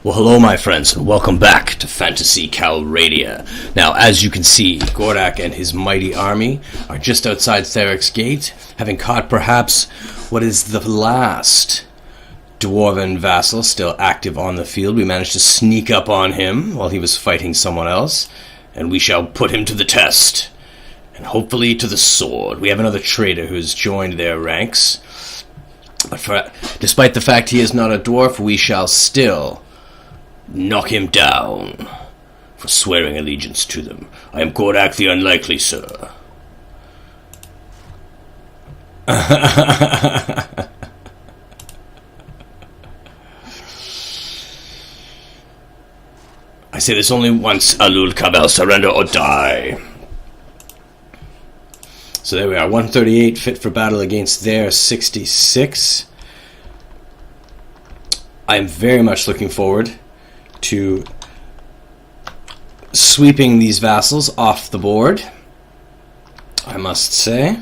Well, hello, my friends, and welcome back to Phantasy Calradia. Now, as you can see, Goredak and his mighty army are just outside Tharuk's gate, having caught perhaps what is the last dwarven vassal still active on the field. We managed to sneak up on him while he was fighting someone else, and we shall put him to the test, and hopefully to the sword. We have another traitor who's joined their ranks, but despite the fact he is not a dwarf, we shall still knock him down for swearing allegiance to them. I am Goredak the Unlikely, sir. I say this only once, Alul Kabel, surrender or die. So there we are, 138 fit for battle against their 66. I am very much looking forward to sweeping these vassals off the board, I must say.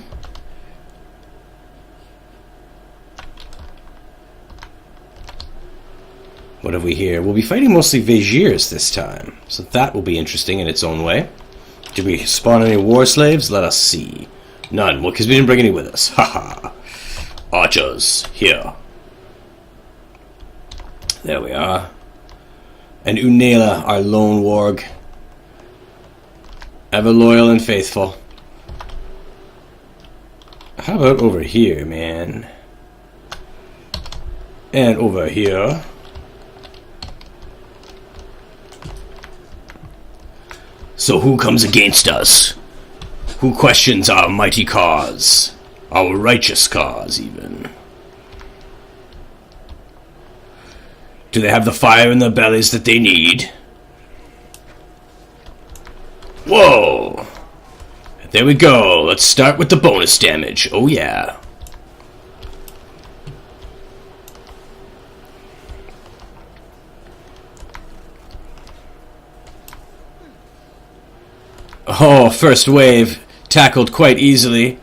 What have we here? We'll be fighting mostly Viziers this time, so that will be interesting in its own way. Did we spawn any war slaves? Let us see. None, well, because we didn't bring any with us. Haha. Archers, here. There we are. And Unela, our lone warg. Ever loyal and faithful. How about over here, man? And over here. So who comes against us? Who questions our mighty cause? Our righteous cause, even? Do they have the fire in their bellies that they need? Whoa! There we go. Let's start with the bonus damage. Oh yeah. Oh, first wave. Tackled quite easily.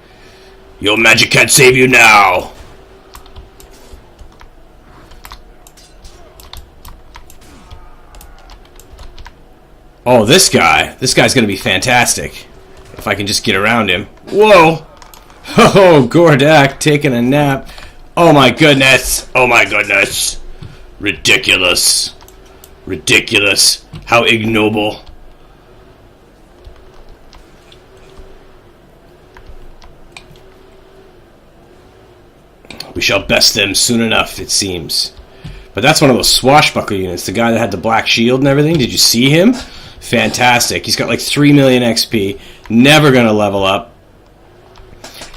Your magic can't save you now. Oh, this guy's gonna be fantastic. If I can just get around him. Whoa! Oh, Goredak taking a nap. Oh my goodness! Oh my goodness! Ridiculous. Ridiculous. How ignoble. We shall best them soon enough, it seems. But that's one of those swashbuckler units. The guy that had the black shield and everything. Did you see him? Fantastic. He's got like 3 million XP. Never going to level up.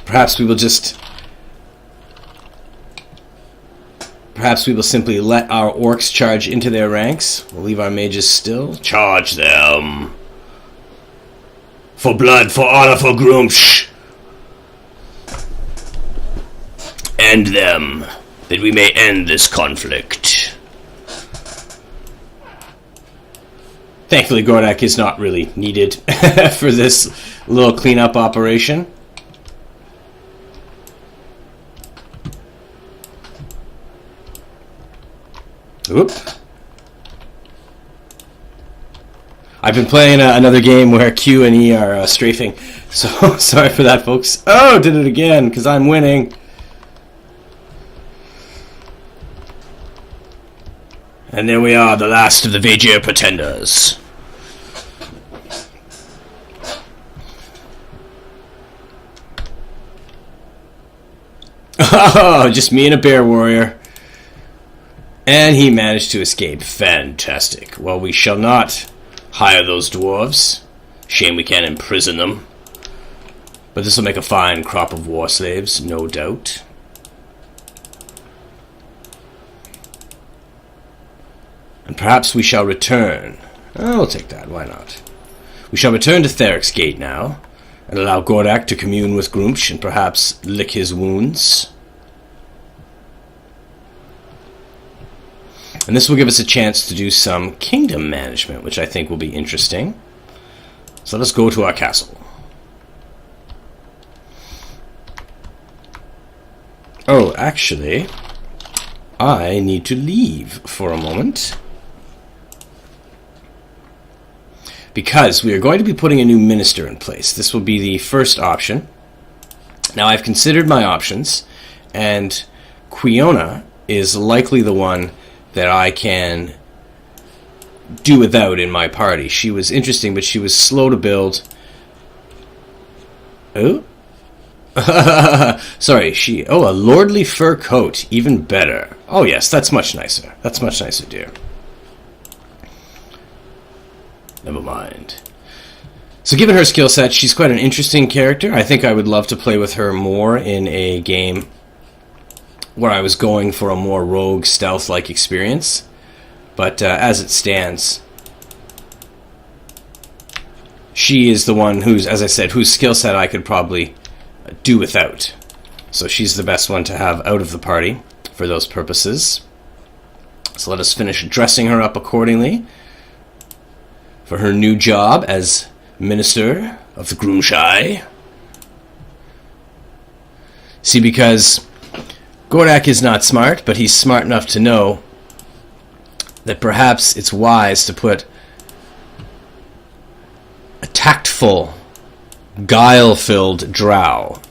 Perhaps we will simply let our orcs charge into their ranks. We'll leave our mages still. Charge them. For blood, for honor, for Groomsh. End them, that we may end this conflict. Thankfully, Goredak is not really needed for this little cleanup operation. Oop. I've been playing another game where Q and E are strafing, so sorry for that, folks. Oh, did it again, because I'm winning. And there we are, the last of the Vizier pretenders. Oh, just me and a bear warrior. And he managed to escape. Fantastic. Well, we shall not hire those dwarves. Shame we can't imprison them. But this will make a fine crop of war slaves, no doubt. And perhaps we shall return. Oh, we'll take that, why not? We shall return to Tharuk's gate now, and allow Goredak to commune with Groomsh and perhaps lick his wounds. And this will give us a chance to do some kingdom management, which I think will be interesting. So let us go to our castle. Oh, actually, I need to leave for a moment. because we are going to be putting a new minister in place. This will be the first option. Now, I've considered my options, and Quiona is likely the one that I can do without in my party. She was interesting, but she was slow to build. Oh? Sorry, a lordly fur coat. Even better. Oh, yes, that's much nicer. That's much nicer, dear. Never mind. So given her skill set, she's quite an interesting character. I think I would love to play with her more in a game where I was going for a more rogue, stealth-like experience. But as it stands, she is the one whose, as I said, whose skill set I could probably do without. So she's the best one to have out of the party for those purposes. So let us finish dressing her up accordingly for her new job as Minister of the Groomshire. See, because Goredak is not smart, but he's smart enough to know that perhaps it's wise to put a tactful, guile-filled drow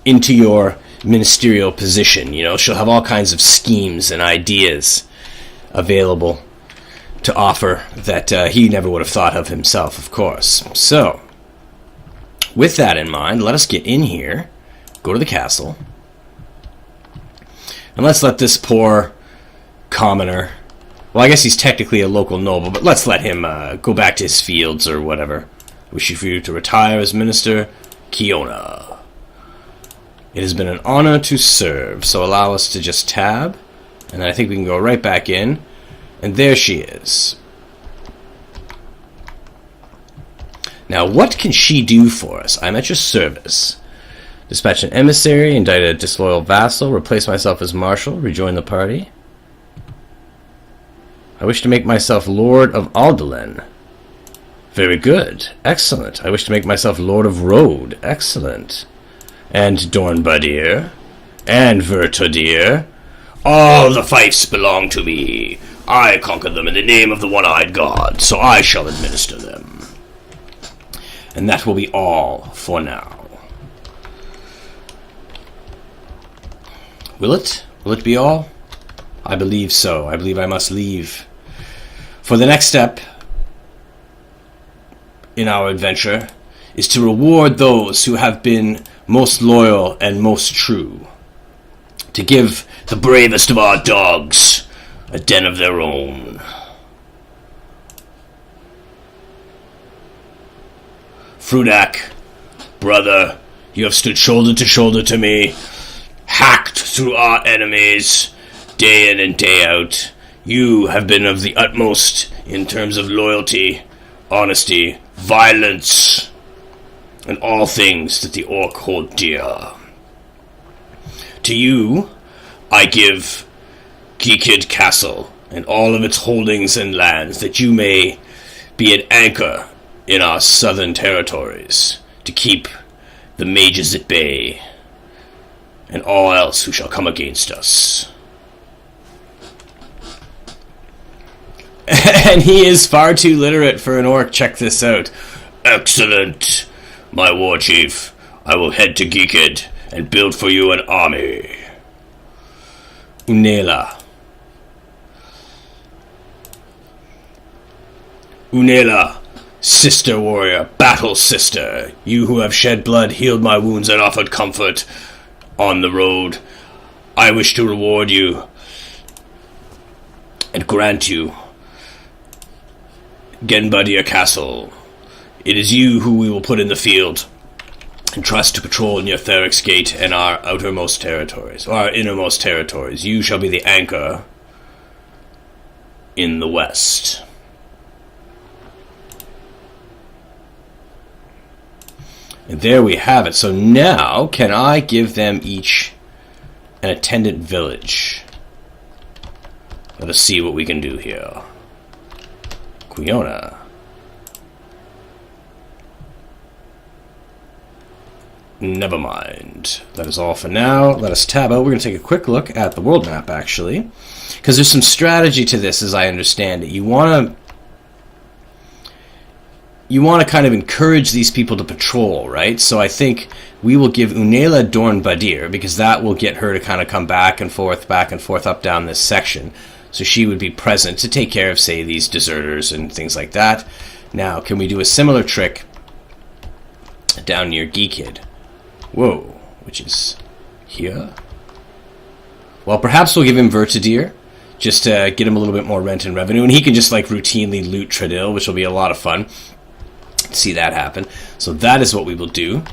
into your ministerial position. You know, she'll have all kinds of schemes and ideas available to offer that he never would have thought of himself, of course. So, with that in mind, let us get in here, go to the castle, and let's let this poor commoner, well, I guess he's technically a local noble, but let's let him go back to his fields or whatever. Wish you for you to retire as Minister Quiona. It has been an honor to serve, so allow us to just tab, and then I think we can go right back in, and there she is. Now, what can she do for us? I'm at your service. Dispatch an emissary, indict a disloyal vassal, replace myself as marshal, rejoin the party. I wish to make myself Lord of Alderlin. Very good. Excellent. I wish to make myself Lord of Rode. Excellent. And Dornbadir. And Vertodir. All the fiefs belong to me. I conquer them in the name of the one-eyed god, so I shall administer them. And that will be all for now. Will it? Will it be all? I believe so. I believe I must leave. For the next step in our adventure is to reward those who have been most loyal and most true. To give the bravest of our dogs a den of their own. Frudak, brother, you have stood shoulder to shoulder to me, hacked through our enemies, day in and day out. You have been of the utmost in terms of loyalty, honesty, violence, and all things that the orc hold dear. To you, I give Geekid Castle and all of its holdings and lands, that you may be an anchor in our southern territories, to keep the mages at bay, and all else who shall come against us. And he is far too literate for an orc. Check this out. Excellent, my war chief. I will head to Geekid and build for you an army. Unela. Unela, sister warrior, battle sister. You who have shed blood, healed my wounds, and offered comfort on the road. I wish to reward you and grant you Genbadir Castle. It is you who we will put in the field and trust to patrol near Tharuk's Gate and our outermost territories, or our innermost territories. You shall be the anchor in the west. And there we have it. So now, can I give them each an attendant village? Let us see what we can do here. Quiona. Never mind. That is all for now. Let us tab out. We're going to take a quick look at the world map, actually, because there's some strategy to this, as I understand it. You want to you want to kind of encourage these people to patrol, right? So I think we will give Unela Dorn Badir, because that will get her to kind of come back and forth, up down this section. So she would be present to take care of, say, these deserters and things like that. Now, can we do a similar trick down near Geekid? Whoa, which is here? Well, perhaps we'll give him Vertidir, just to get him a little bit more rent and revenue, and he can just, like, routinely loot Tradil, which will be a lot of fun. See that happen. So that is what we will do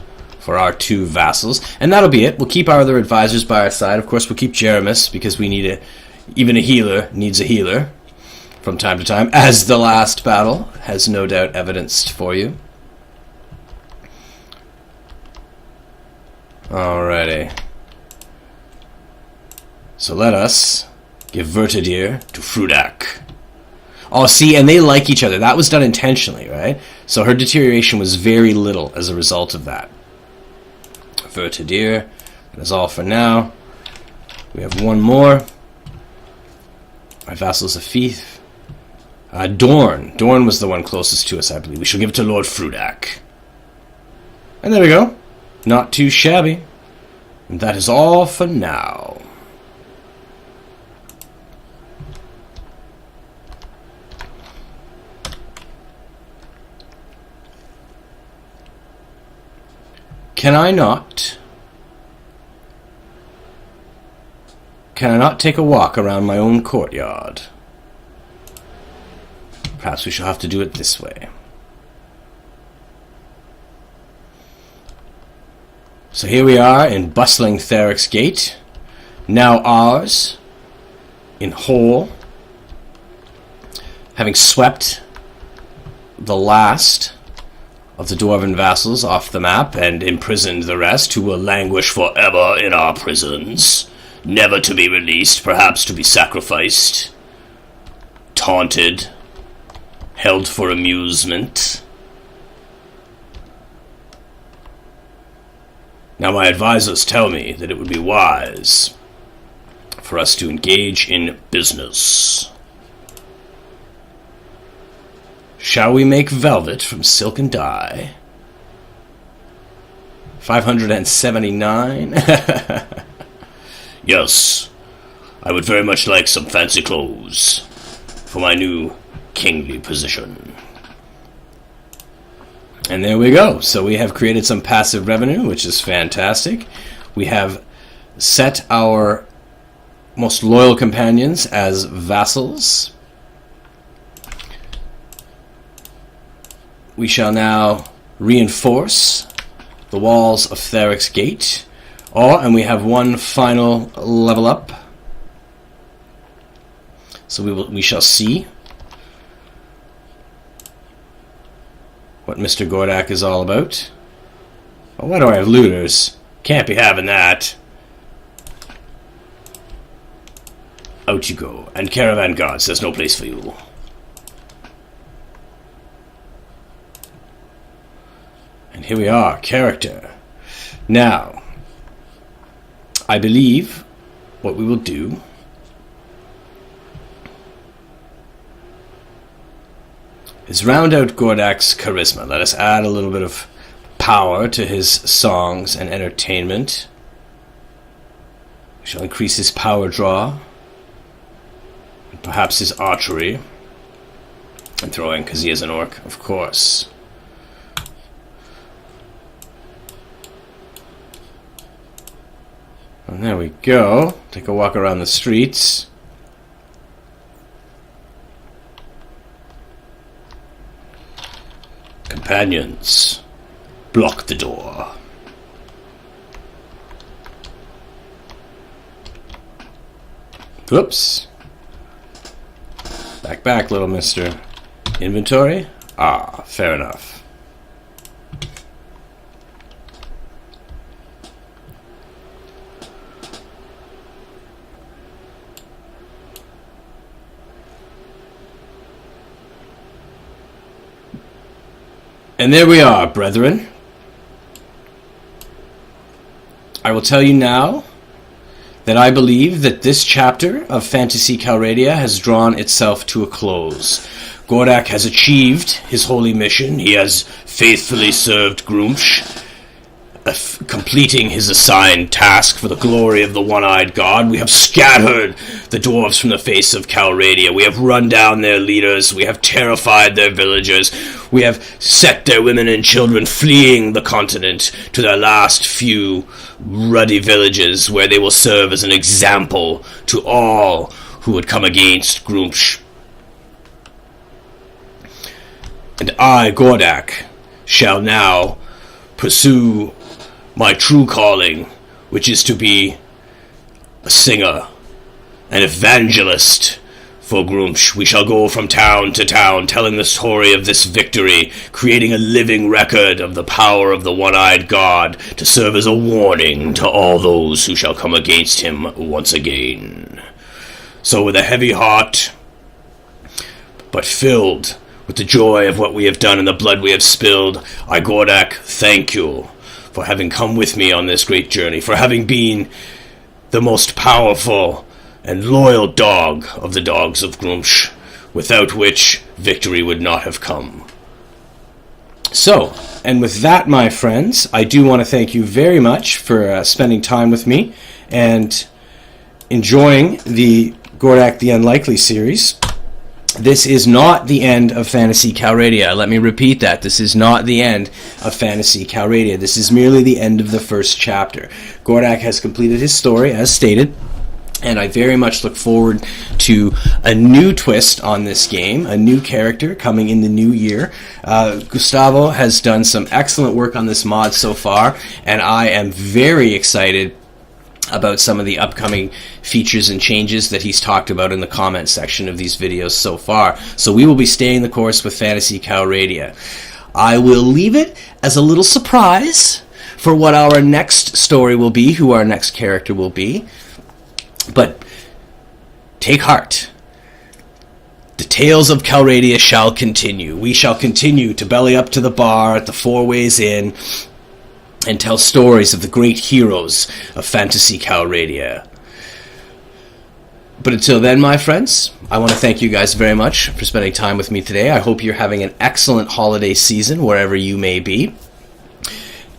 for our 2 vassals, and that'll be it. We'll keep our other advisors by our side. Of course, we'll keep Jeremus, because we need even a healer needs a healer from time to time, as the last battle has no doubt evidenced for you. Alrighty. So let us give Vertidir to Frudak. Oh, see, and they like each other. That was done intentionally, right? So her deterioration was very little as a result of that. Vertidir. That is all for now. We have one more. Our vassal's a fief. Dorn. Dorn was the one closest to us, I believe. We shall give it to Lord Frudak. And there we go. Not too shabby. And that is all for now. Can I not take a walk around my own courtyard? Perhaps we shall have to do it this way. So here we are in bustling Tharuk's Gate, now ours, in whole, having swept the last of the dwarven vassals off the map and imprisoned the rest, who will languish forever in our prisons, never to be released, perhaps to be sacrificed, taunted, held for amusement. Now my advisors tell me that it would be wise for us to engage in business. Shall we make velvet from silk and dye? 579? Yes, I would very much like some fancy clothes for my new kingly position. And there we go. So we have created some passive revenue, which is fantastic. We have set our most loyal companions as vassals. We shall now reinforce the walls of Tharuk's Gate. Oh, and we have one final level up. So we shall see what Mr. Goredak is all about. Oh, why do I have looters? Can't be having that. Out you go. And caravan guards, there's no place for you. And here we are, character. Now, I believe what we will do is round out Goredak's charisma. Let us add a little bit of power to his songs and entertainment. We shall increase his power draw, and perhaps his archery, and throwing, because he is an orc, of course. And there we go. Take a walk around the streets. Companions, block the door. Whoops. Back, little mister. Inventory? Ah, fair enough. And there we are, brethren. I will tell you now that I believe that this chapter of Phantasy Calradia has drawn itself to a close. Goredak has achieved his holy mission. He has faithfully served Grumsh, completing his assigned task for the glory of the one-eyed god. We have scattered the dwarves from the face of Calradia. We have run down their leaders. We have terrified their villagers. We have set their women and children fleeing the continent to their last few ruddy villages, where they will serve as an example to all who would come against Grumsh. And I, Goredak, shall now pursue my true calling, which is to be a singer, an evangelist for Grumsh. We shall go from town to town, telling the story of this victory, creating a living record of the power of the one-eyed god, to serve as a warning to all those who shall come against him once again. So with a heavy heart, but filled with the joy of what we have done and the blood we have spilled, I, Goredak, thank you for having come with me on this great journey, for having been the most powerful and loyal dog of the dogs of Grumsh, without which victory would not have come. So, and with that, my friends, I do want to thank you very much for spending time with me and enjoying the Goredak the Unlikely series. This is not the end of Phantasy Calradia. Let me repeat that. This is not the end of Phantasy Calradia. This is merely the end of the first chapter. Goredak has completed his story, as stated, and I very much look forward to a new twist on this game, a new character coming in the new year. Gustavo has done some excellent work on this mod so far, and I am very excited about some of the upcoming features and changes that he's talked about in the comment section of these videos so far. So we will be staying the course with Phantasy Calradia. I will leave it as a little surprise for what our next story will be, who our next character will be. But take heart. The tales of Calradia shall continue. We shall continue to belly up to the bar at the Four Ways Inn and tell stories of the great heroes of Phantasy Calradia. But until then, my friends, I want to thank you guys very much for spending time with me today. I hope you're having an excellent holiday season wherever you may be.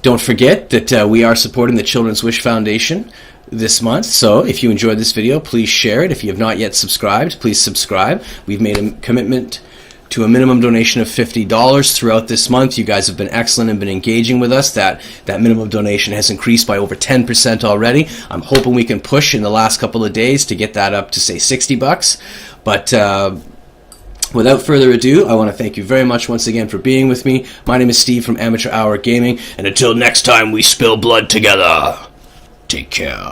Don't forget that we are supporting the Children's Wish Foundation this month, so if you enjoyed this video, please share it. If you have not yet subscribed, please subscribe. We've made a commitment to a minimum donation of $50 throughout this month. You guys have been excellent and been engaging with us. That minimum donation has increased by over 10% already. I'm hoping we can push in the last couple of days to get that up to, say, $60. But without further ado, I want to thank you very much once again for being with me. My name is Steve from Amateur Hour Gaming, and until next time we spill blood together, take care.